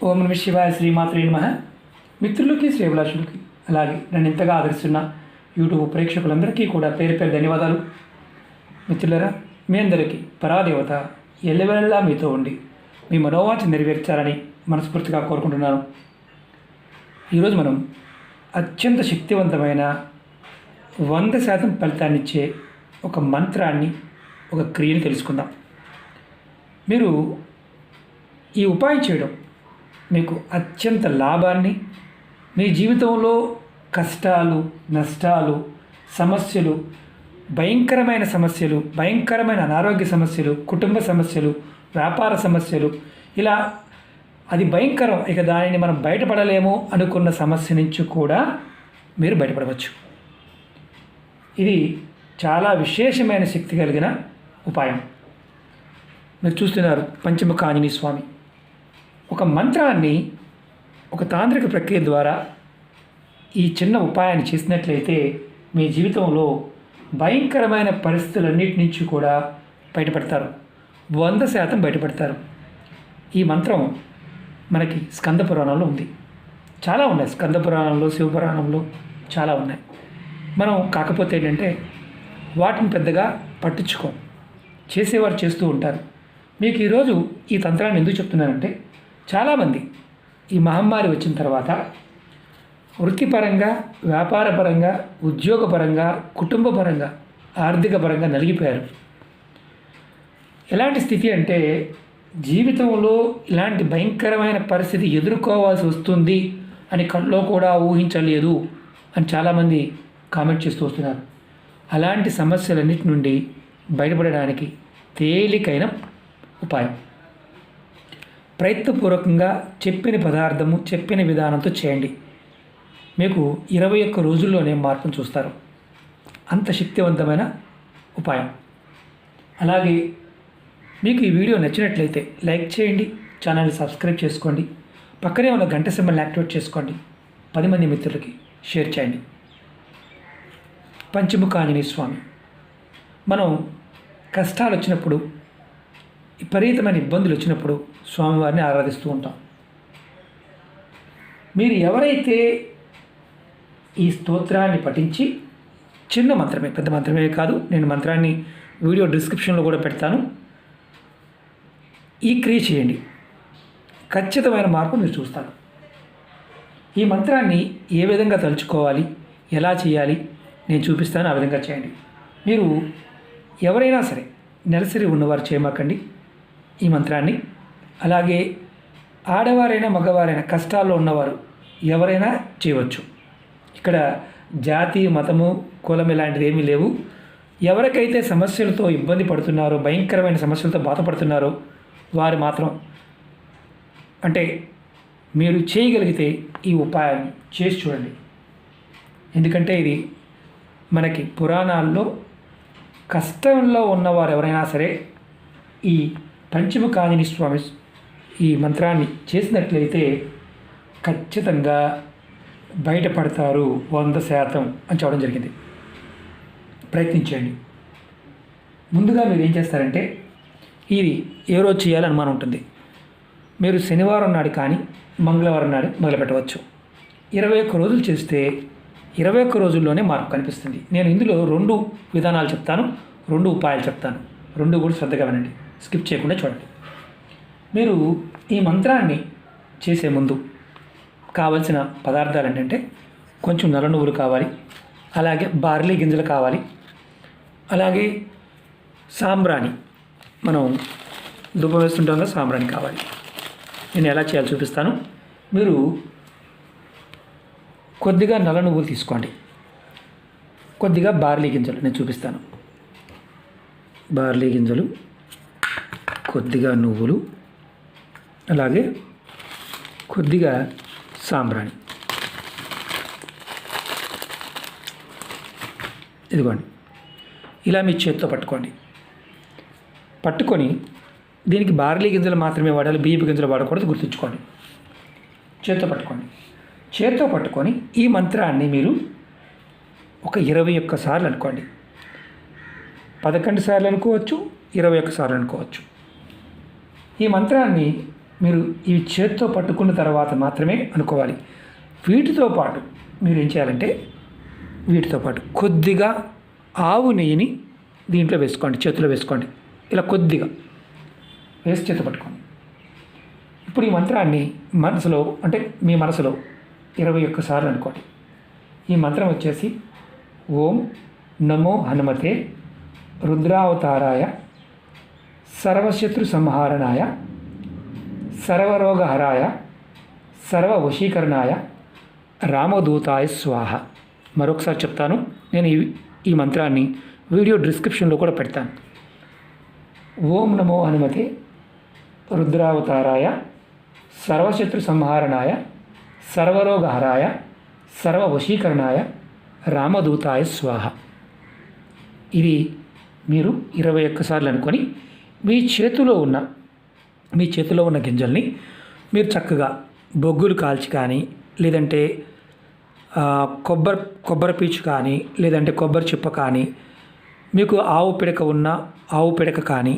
ఓం నమ శివాయ శ్రీమాత్రే నమః. మిత్రులకి శ్రేభిలాషులకి అలాగే నన్ను ఇంతగా ఆదరిస్తున్న యూట్యూబ్ ప్రేక్షకులందరికీ కూడా పేరు పేరు ధన్యవాదాలు. మిత్రులరా, మీ అందరికీ పరాదేవత ఎల్లవేళలా మీతో ఉండి మీ మనోవాంఛ నెరవేర్చాలని మనస్ఫూర్తిగా కోరుకుంటున్నాను. ఈరోజు మనం అత్యంత శక్తివంతమైన 100% ఫలితాన్నిచ్చే ఒక మంత్రాన్ని, ఒక క్రియను తెలుసుకుందాం. మీరు ఈ ఉపాయం చేయడం మీకు అత్యంత లాభాన్ని, మీ జీవితంలో కష్టాలు, నష్టాలు, సమస్యలు, భయంకరమైన సమస్యలు, భయంకరమైన అనారోగ్య సమస్యలు, కుటుంబ సమస్యలు, వ్యాపార సమస్యలు, ఇలా అది భయంకరం, ఇక దానిని మనం బయటపడలేము అనుకున్న సమస్య నుంచి కూడా మీరు బయటపడవచ్చు. ఇది చాలా విశేషమైన శక్తి కలిగిన ఉపాయం. మీరు చూస్తున్నారు పంచముఖ ఆంజనేయ స్వామి. ఒక మంత్రాన్ని ఒక తాంత్రిక ప్రక్రియ ద్వారా ఈ చిన్న ఉపాయాన్ని చేసినట్లయితే మీ జీవితంలో భయంకరమైన పరిస్థితులన్నిటి నుంచి కూడా బయటపడతారు. 100% బయటపడతారు. ఈ మంత్రం మనకి స్కంద పురాణంలో ఉంది. చాలా ఉన్నాయి, స్కంద పురాణంలో, శివపురాణంలో చాలా ఉన్నాయి. మనం కాకపోతే ఏంటంటే వాటిని పెద్దగా పట్టించుకోం, చేసేవారు చేస్తూ ఉంటారు. మీకు ఈరోజు ఈ తంత్రాన్ని ఎందుకు చెప్తున్నానంటే, చాలామంది ఈ మహమ్మారి వచ్చిన తర్వాత వృత్తిపరంగా, వ్యాపారపరంగా, ఉద్యోగపరంగా, కుటుంబపరంగా, ఆర్థిక పరంగా నలిగిపోయారు. ఎలాంటి స్థితి అంటే, జీవితంలో ఇలాంటి భయంకరమైన పరిస్థితి ఎదుర్కోవాల్సి వస్తుంది అని కల్లో కూడా ఊహించలేదు అని చాలామంది కామెంట్ చేస్తూ వస్తున్నారు. అలాంటి సమస్యలన్నిటి నుండి బయటపడడానికి తేలికైన ఉపాయం, ప్రయత్నపూర్వకంగా చెప్పిన పదార్థము, చెప్పిన విధానంతో చేయండి. మీకు 21 రోజుల్లోనే మార్పును చూస్తారు. అంత శక్తివంతమైన ఉపాయం. అలాగే మీకు ఈ వీడియో నచ్చినట్లయితే లైక్ చేయండి, ఛానల్ని సబ్స్క్రైబ్ చేసుకోండి, పక్కనే ఉన్న గంట సింబల్ని యాక్టివేట్ చేసుకోండి, 10 మంది మిత్రులకి షేర్ చేయండి. పంచముఖ ఆంజనేయ స్వామి. మనం కష్టాలు వచ్చినప్పుడు, విపరీతమైన ఇబ్బందులు వచ్చినప్పుడు స్వామివారిని ఆరాధిస్తూ ఉంటాం. మీరు ఎవరైతే ఈ స్తోత్రాన్ని పఠించి, చిన్న మంత్రమే, పెద్ద మంత్రమే కాదు, నేను మంత్రాన్ని వీడియో డిస్క్రిప్షన్లో కూడా పెడతాను, ఈ క్రియ చేయండి, ఖచ్చితమైన మార్పు మీరు చూస్తారు. ఈ మంత్రాన్ని ఏ విధంగా తలుచుకోవాలి, ఎలా చేయాలి నేను చూపిస్తాను. ఆ విధంగా చేయండి. మీరు ఎవరైనా సరే నెలసరి ఉన్నవారు చేయమాకండి ఈ మంత్రాన్ని. అలాగే ఆడవారైనా మగవారైనా కష్టాల్లో ఉన్నవారు ఎవరైనా చేయవచ్చు. ఇక్కడ జాతి, మతము, కులం ఇలాంటిది ఏమీ లేవు. ఎవరికైతే సమస్యలతో ఇబ్బంది పడుతున్నారో, భయంకరమైన సమస్యలతో బాధపడుతున్నారో వారు మాత్రం, అంటే మీరు చేయగలిగితే ఈ ఉపాయాన్ని చేసి చూడండి. ఎందుకంటే ఇది మనకి పురాణాల్లో కష్టంలో ఉన్నవారు ఎవరైనా సరే ఈ పంచముఖ ఆంజనేయ స్వామి ఈ మంత్రాన్ని చేసినట్లయితే ఖచ్చితంగా బయటపడతారు 100% అని చెప్పడం జరిగింది. ప్రయత్నించండి. ముందుగా మీరు ఏం చేస్తారంటే, ఇది ఏ రోజు చేయాలని అనుమానం ఉంటుంది. మీరు శనివారం నాడు కానీ మంగళవారం నాడు మొదలుపెట్టవచ్చు. 21 రోజులు చేస్తే 21 రోజుల్లోనే మార్పు కనిపిస్తుంది. నేను ఇందులో 2 విధానాలు చెప్తాను, 2 ఉపాయాలు చెప్తాను. 2 కూడా శ్రద్ధగా వినండి, స్కిప్ చేయకుండా చూడండి. మీరు ఈ మంత్రాన్ని చేసే ముందు కావలసిన పదార్థాలు ఏంటంటే, కొంచెం నల్ల నువ్వులు కావాలి, అలాగే బార్లీ గింజలు కావాలి, అలాగే సాంబ్రాణి, మనం ధూపం వేస్తుంటాం కదా, సాంబ్రాణి కావాలి. నేను ఎలా చేయాలో చూపిస్తాను. మీరు కొద్దిగా నల్ల నువ్వులు తీసుకోండి, కొద్దిగా బార్లీ గింజలు నేను చూపిస్తాను. బార్లీ గింజలు, కొద్దిగా నువ్వులు, అలాగే కొద్దిగా సాంబ్రాణి. ఇదిగోండి, ఇలా మీ చేత్తో పట్టుకోండి. పట్టుకొని దీనికి బార్లీ గింజలు మాత్రమే వాడాలి, బియ్యపు గింజలు వాడకూడదు, గుర్తుంచుకోండి. చేత్తో పట్టుకోండి. చేత్తో పట్టుకొని ఈ మంత్రాన్ని మీరు ఒక 21 సార్లు అనుకోండి. 11 సార్లు అనుకోవచ్చు, 21 సార్లు అనుకోవచ్చు. ఈ మంత్రాన్ని మీరు ఈ చేత్తో పట్టుకున్న తర్వాత మాత్రమే అనుకోవాలి. వీటితో పాటు మీరు ఏం చేయాలంటే వీటితో పాటు కొద్దిగా ఆవు నెయ్యిని దీంట్లో వేసుకోండి, చేతిలో వేసుకోండి. ఇలా కొద్దిగా వేసి చేతి పట్టుకోండి. ఇప్పుడు ఈ మంత్రాన్ని మనసులో అంటే మీ మనసులో 21 సార్లు అనుకోండి. ఈ మంత్రం వచ్చేసి ఓం నమో హనుమతే రుద్రావతారాయ సర్వశత్రు సంహారణాయ సర్వరోగహరాయ సర్వవశీకరణాయ రామదూతాయ స్వాహ. మరొకసారి చెప్తాను. నేను ఈ మంత్రాన్ని వీడియో డిస్క్రిప్షన్లో కూడా పెడతాను. ఓం నమో హనుమతే రుద్రావతారాయ సర్వశత్రు సంహారణాయ సర్వరోగహరాయ సర్వవశీకరణాయ రామదూతాయ స్వాహ. ఇది మీరు 21 సార్లు అనుకొని మీ చేతిలో ఉన్న గింజల్ని మీరు చక్కగా బొగ్గులు కాల్చి కానీ, లేదంటే కొబ్బరి పీచు కానీ, లేదంటే కొబ్బరి చిప్ప కానీ, మీకు ఆవు పిడక ఉన్న ఆవు పిడక కానీ,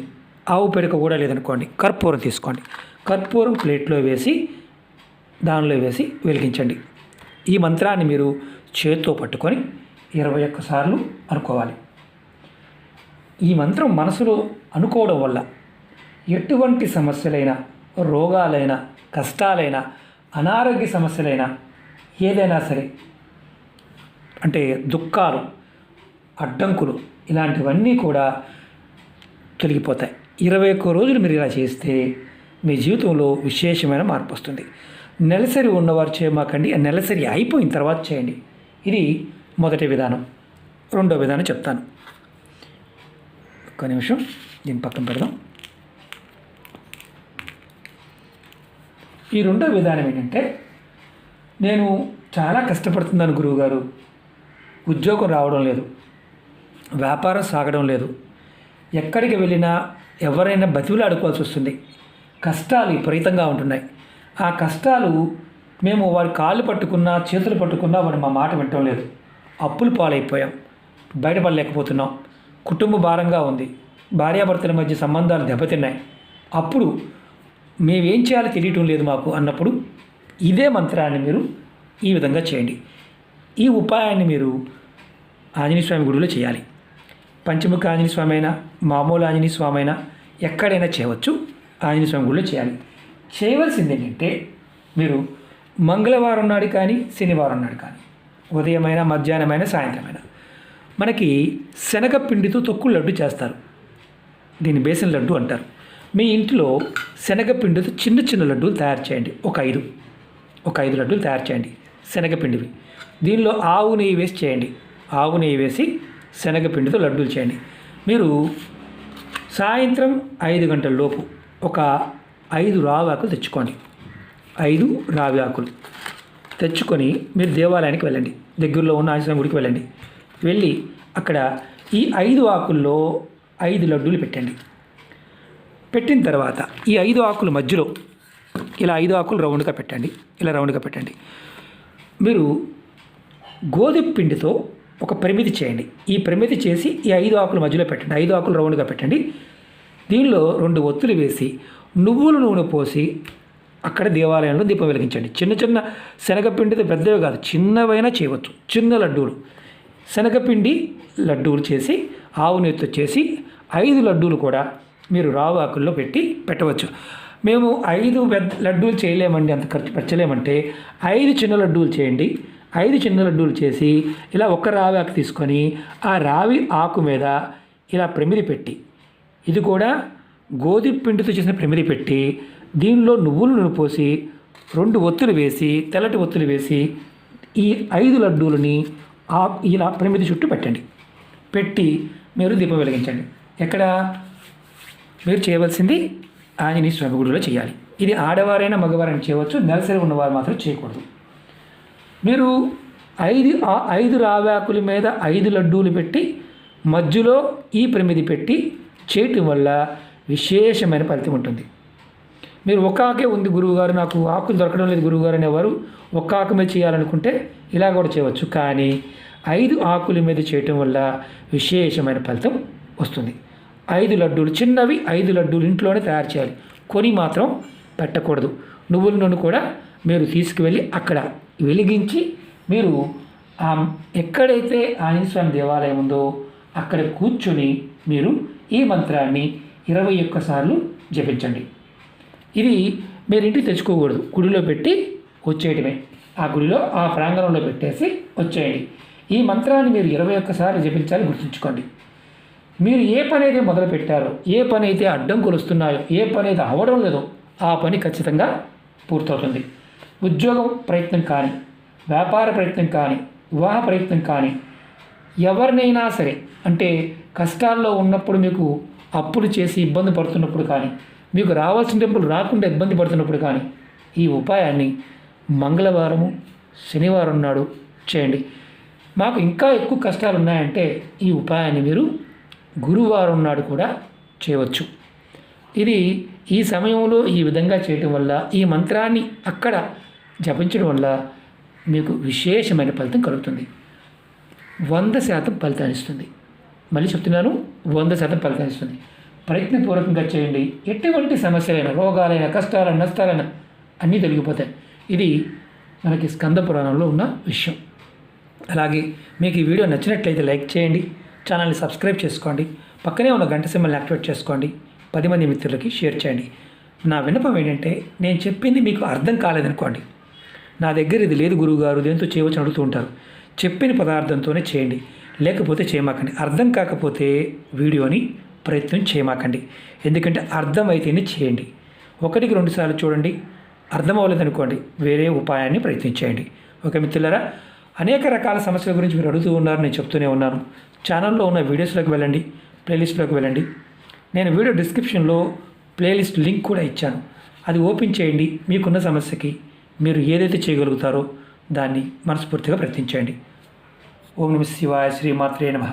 ఆవు పిడక కూడా లేదనుకోండి, కర్పూరం తీసుకోండి. కర్పూరం ప్లేట్లో వేసి దానిలో వేసి వెలిగించండి. ఈ మంత్రాన్ని మీరు చేత్తో పట్టుకొని 21 సార్లు అనుకోవాలి. ఈ మంత్రం మనసులో అనుకోవడం వల్ల ఎటువంటి సమస్యలైనా, రోగాలైనా, కష్టాలైనా, అనారోగ్య సమస్యలైనా, ఏదైనా సరే, అంటే దుఃఖాలు, అడ్డంకులు, ఇలాంటివన్నీ కూడా తొలగిపోతాయి. 21 రోజులు మీరు ఇలా చేస్తే మీ జీవితంలో విశేషమైన మార్పు వస్తుంది. నెలసరి ఉన్నవారు చేయమాకండి, ఆ నెలసరి అయిపోయిన తర్వాత చేయండి. ఇది మొదటి విధానం. రెండో విధానం చెప్తాను. ఒక్క నిమిషం దీన్ని పక్కన పెడదాం. ఈ రెండో విధానం ఏంటంటే, నేను చాలా కష్టపడుతున్నాను గురువుగారు, ఉద్యోగం రావడం లేదు, వ్యాపారం సాగడం లేదు, ఎక్కడికి వెళ్ళినా ఎవరైనా బతివులాడుకోవాల్సి వస్తుంది, కష్టాలు విపరీతంగా ఉంటున్నాయి. ఆ కష్టాలు మేము వాడి కాళ్ళు పట్టుకున్నా, చేతులు పట్టుకున్నా వాడు మా మాట వినటం లేదు. అప్పులు పాలైపోయాం, బయటపడలేకపోతున్నాం, కుటుంబ భారంగా ఉంది, భార్యాభర్తల మధ్య సంబంధాలు దెబ్బతిన్నాయి. అప్పుడు మేమేం చేయాలో తెలియటం లేదు మాకు అన్నప్పుడు ఇదే మంత్రాన్ని మీరు ఈ విధంగా చేయండి. ఈ ఉపాయాన్ని మీరు ఆంజనేయ స్వామి గుడిలో చేయాలి. పంచముఖ ఆంజనేయ స్వామి అయినా, మామూలు ఆంజనేయ స్వామి అయినా ఎక్కడైనా చేయవచ్చు. ఆంజనేయ స్వామి గుడిలో చేయాలి. చేయవలసింది ఏంటంటే, మీరు మంగళవారం నాడు కానీ, శనివారం నాడు కానీ, ఉదయమైనా, మధ్యాహ్నమైనా, సాయంత్రమైనా మనకి శనగపిండితో తొక్కుడు లడ్డు చేస్తారు. దీన్ని బేసన్ లడ్డు అంటారు. మీ ఇంట్లో శనగపిండితో చిన్న చిన్న లడ్డూలు తయారు చేయండి. ఒక ఐదు లడ్డూలు తయారు చేయండి శనగపిండివి. దీనిలో ఆవు నెయ్యి వేసి చేయండి. ఆవు నెయ్యి వేసి శనగపిండితో లడ్డూలు చేయండి. మీరు సాయంత్రం 5 గంటల లోపు ఒక 5 రావాకులు తెచ్చుకోండి. 5 రావి ఆకులు తెచ్చుకొని మీరు దేవాలయానికి వెళ్ళండి. దగ్గరలో ఉన్న ఆంజనేయ గుడికి వెళ్ళండి. వెళ్ళి అక్కడ ఈ 5 ఆకుల్లో 5 లడ్డూలు పెట్టండి. పెట్టిన తర్వాత ఈ 5 ఆకుల మధ్యలో ఇలా 5 ఆకులు రౌండ్గా పెట్టండి. ఇలా రౌండ్గా పెట్టండి. మీరు గోధుమ పిండితో ఒక ప్రమిది చేయండి. ఈ ప్రమిది చేసి ఈ 5 ఆకుల మధ్యలో పెట్టండి. 5 ఆకులు రౌండ్గా పెట్టండి. దీనిలో 2 ఒత్తులు వేసి నువ్వుల నూనె పోసి అక్కడ దేవాలయంలో దీపం వెలిగించండి. చిన్న చిన్న శనగపిండితో, పెద్దవి కాదు, చిన్నవైనా చేయవచ్చు. చిన్న లడ్డూలు, శనగపిండి లడ్డూలు చేసి ఆవు నెయ్యితో చేసి 5 లడ్డూలు కూడా మీరు రావు ఆకుల్లో పెట్టవచ్చు. మేము 5 లడ్డూలు చేయలేమండి, అంత ఖర్చు పెట్టలేమంటే 5 చిన్న లడ్డూలు చేయండి. 5 చిన్న లడ్డూలు చేసి ఇలా ఒక రావి ఆకు తీసుకొని ఆ రావి ఆకు మీద ఇలా ప్రమిది పెట్టి, ఇది కూడా గోధుమ పిండితో చేసిన ప్రమిది పెట్టి దీనిలో నువ్వుల నూనె పోసి 2 ఒత్తులు వేసి, తెల్లటి ఒత్తులు వేసి ఈ 5 లడ్డూలని ఇలా ప్రమిది చుట్టూ పెట్టండి. పెట్టి మీరు దీపం వెలిగించండి. ఎక్కడ మీరు చేయవలసింది ఆంజనేయ స్వామి గుడిలో చేయాలి. ఇది ఆడవారైనా మగవారైనా చేయవచ్చు. నెలసరి ఉన్నవారు మాత్రం చేయకూడదు. మీరు 5 రావాకుల మీద 5 లడ్డూలు పెట్టి మధ్యలో ఈ ప్రమిది పెట్టి చేయటం వల్ల విశేషమైన ఫలితం ఉంటుంది. మీరు ఒక ఆకే ఉంది గురువుగారు, నాకు ఆకులు దొరకడం లేదు గురువుగారు అనేవారు ఒక్క ఆకు మీద చేయాలనుకుంటే ఇలా కూడా చేయవచ్చు. కానీ 5 ఆకుల మీద చేయటం వల్ల విశేషమైన ఫలితం వస్తుంది. 5 లడ్డూలు చిన్నవి, 5 లడ్డూలు ఇంట్లోనే తయారు చేయాలి. కొని మాత్రం పెట్టకూడదు. నువ్వుల నూనె కూడా మీరు తీసుకువెళ్ళి అక్కడ వెలిగించి మీరు ఎక్కడైతే ఆంజనేయ స్వామి దేవాలయం ఉందో అక్కడ కూర్చొని మీరు ఈ మంత్రాన్ని 21 సార్లు జపించండి. ఇది మీరు ఇంటికి తెచ్చుకోకూడదు, గుడిలో పెట్టి వచ్చేయటమే. ఆ గుడిలో ఆ ప్రాంగణంలో పెట్టేసి వచ్చేయండి. ఈ మంత్రాన్ని మీరు 21 సార్లు జపించాలి, గుర్తుంచుకోండి. మీరు ఏ పని అయితే మొదలు పెట్టారో, ఏ పని అయితే అడ్డంకులు వస్తున్నాయో, ఏ పని అయితే అవ్వడం లేదో ఆ పని ఖచ్చితంగా పూర్తవుతుంది. ఉద్యోగం ప్రయత్నం కానీ, వ్యాపార ప్రయత్నం కానీ, వివాహ ప్రయత్నం కానీ, ఎవరినైనా సరే అంటే కష్టాల్లో ఉన్నప్పుడు, మీకు అప్పులు చేసి ఇబ్బంది పడుతున్నప్పుడు కానీ, మీకు రావాల్సిన డబ్బులు రాకుండా ఇబ్బంది పడుతున్నప్పుడు కానీ ఈ ఉపాయాన్ని మంగళవారము, శనివారం నాడు చేయండి. మాకు ఇంకా ఎక్కువ కష్టాలు ఉన్నాయంటే ఈ ఉపాయాన్ని మీరు గురువారం నాడు కూడా చేయవచ్చు. ఇది ఈ సమయంలో ఈ విధంగా చేయటం వల్ల, ఈ మంత్రాన్ని అక్కడ జపించడం వల్ల మీకు విశేషమైన ఫలితం కలుగుతుంది. 100% ఫలితాన్ని ఇస్తుంది. మళ్ళీ చెప్తున్నాను, 100% ఫలితాన్ని ఇస్తుంది. ప్రయత్నపూర్వకంగా చేయండి. ఎటువంటి సమస్యలైనా, రోగాలైనా, కష్టాలైనా, నష్టాలైనా అన్నీ తొలగిపోతాయి. ఇది మనకి స్కంద పురాణంలో ఉన్న విషయం. అలాగే మీకు ఈ వీడియో నచ్చినట్లయితే లైక్ చేయండి, ఛానల్ని సబ్స్క్రైబ్ చేసుకోండి, పక్కనే ఉన్న గంట సింబల్ని యాక్టివేట్ చేసుకోండి, 10 మంది మిత్రులకి షేర్ చేయండి. నా విన్నపం ఏంటంటే, నేను చెప్పింది మీకు అర్థం కాలేదనుకోండి, నా దగ్గర ఇది లేదు గురువుగారు దేంతో చేయవచ్చు అడుగుతూ ఉంటారు. చెప్పిన పదార్థంతోనే చేయండి, లేకపోతే చేయమాకండి. అర్థం కాకపోతే వీడియోని ప్రయత్నం చేయమాకండి. ఎందుకంటే అర్థమైతేనే చేయండి. 1కి 2 సార్లు చూడండి, అర్థం అవ్వలేదనుకోండి వేరే ఉపాయాన్ని ప్రయత్నించేయండి. ఓకే మిత్రులారా, అనేక రకాల సమస్యల గురించి మీరు అడుగుతూ ఉన్నారు, నేను చెప్తూనే ఉన్నాను. ఛానల్లో ఉన్న వీడియోస్లోకి వెళ్ళండి, ప్లేలిస్ట్లోకి వెళ్ళండి. నేను వీడియో డిస్క్రిప్షన్లో ప్లేలిస్ట్ లింక్ కూడా ఇచ్చాను, అది ఓపెన్ చేయండి. మీకున్న సమస్యకి మీరు ఏదైతే చేయగలుగుతారో దాన్ని మనస్ఫూర్తిగా ప్రయత్నించండి. ఓం నమః శివాయ, శ్రీమాత్రే నమః.